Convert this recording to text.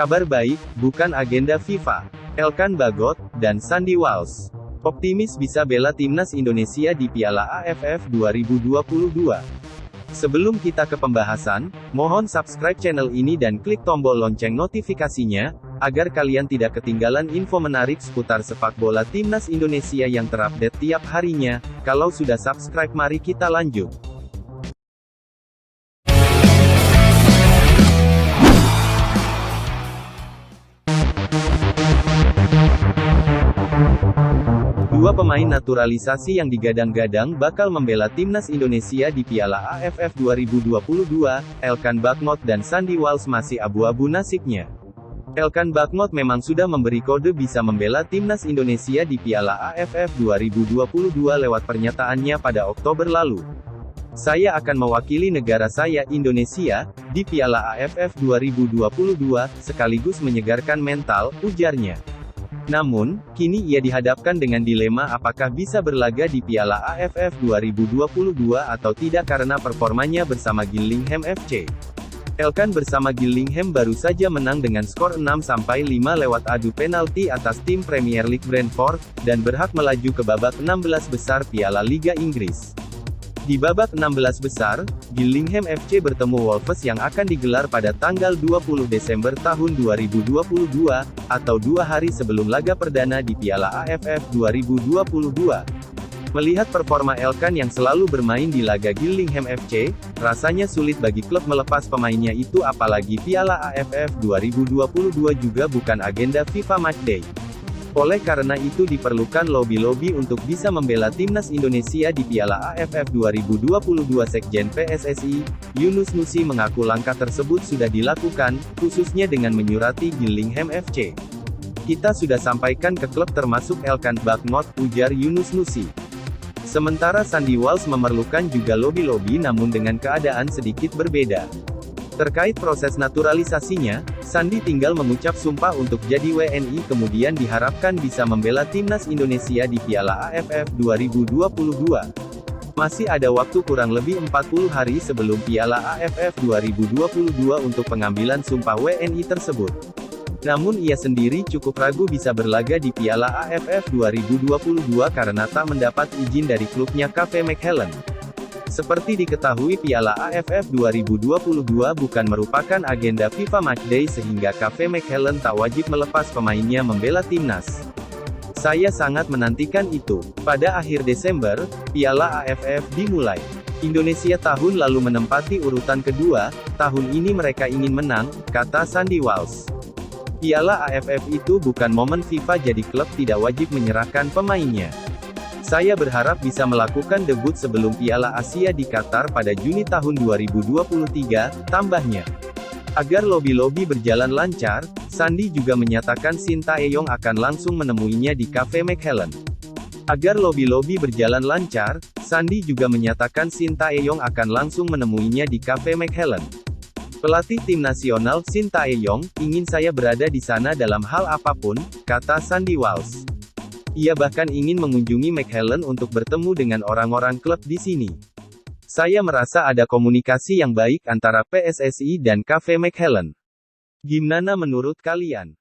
Kabar baik, bukan agenda FIFA. Elkan Bagot dan Sandy Walsh optimis bisa bela timnas Indonesia di Piala AFF 2022. Sebelum kita ke pembahasan, mohon subscribe channel ini dan klik tombol lonceng notifikasinya, agar kalian tidak ketinggalan info menarik seputar sepak bola timnas Indonesia yang terupdate tiap harinya. Kalau sudah subscribe, mari kita lanjut. Dua pemain naturalisasi yang digadang-gadang bakal membela timnas Indonesia di Piala AFF 2022, Elkan Bagot dan Sandy Walsh masih abu-abu nasibnya. Elkan Bagot memang sudah memberi kode bisa membela timnas Indonesia di Piala AFF 2022 lewat pernyataannya pada Oktober lalu. "Saya akan mewakili negara saya, Indonesia, di Piala AFF 2022, sekaligus menyegarkan mental," ujarnya. Namun, kini ia dihadapkan dengan dilema apakah bisa berlaga di Piala AFF 2022 atau tidak karena performanya bersama Gillingham FC. Elkan bersama Gillingham baru saja menang dengan skor 6-5 lewat adu penalti atas tim Premier League Brentford, dan berhak melaju ke babak 16 besar Piala Liga Inggris. Di babak 16 besar, Gillingham FC bertemu Wolves yang akan digelar pada tanggal 20 Desember tahun 2022, atau 2 hari sebelum laga perdana di Piala AFF 2022. Melihat performa Elkan yang selalu bermain di laga Gillingham FC, rasanya sulit bagi klub melepas pemainnya itu, apalagi Piala AFF 2022 juga bukan agenda FIFA Matchday. Oleh karena itu diperlukan lobby-lobby untuk bisa membela timnas Indonesia di Piala AFF 2022. Sekjen PSSI, Yunus Nusi mengaku langkah tersebut sudah dilakukan, khususnya dengan menyurati Gillingham FC. "Kita sudah sampaikan ke klub termasuk Elkan Bagot," ujar Yunus Nusi. Sementara Sandy Walsh memerlukan juga lobby-lobby namun dengan keadaan sedikit berbeda. Terkait proses naturalisasinya, Sandy tinggal mengucap sumpah untuk jadi WNI kemudian diharapkan bisa membela timnas Indonesia di Piala AFF 2022. Masih ada waktu kurang lebih 40 hari sebelum Piala AFF 2022 untuk pengambilan sumpah WNI tersebut. Namun ia sendiri cukup ragu bisa berlaga di Piala AFF 2022 karena tak mendapat izin dari klubnya Cafe McHellen. Seperti diketahui, Piala AFF 2022 bukan merupakan agenda FIFA Matchday sehingga Cafe McHellen tak wajib melepas pemainnya membela timnas. "Saya sangat menantikan itu." Pada akhir Desember, Piala AFF dimulai. Indonesia tahun lalu menempati urutan kedua, tahun ini mereka ingin menang, kata Sandy Walsh. "Piala AFF itu bukan momen FIFA, jadi klub tidak wajib menyerahkan pemainnya. Saya berharap bisa melakukan debut sebelum Piala Asia di Qatar pada Juni tahun 2023, tambahnya. Agar lobby-lobby berjalan lancar, Sandy juga menyatakan Sintayong akan langsung menemuinya di Cafe McHellen. Agar lobby-lobby berjalan lancar, Sandy juga menyatakan Sintayong akan langsung menemuinya di Cafe McHellen. "Pelatih tim nasional, Sintayong, ingin saya berada di sana dalam hal apapun," kata Sandy Walsh. Ia bahkan ingin mengunjungi McHellen untuk bertemu dengan orang-orang klub di sini. "Saya merasa ada komunikasi yang baik antara PSSI dan Cafe McHellen. Gimana menurut kalian?"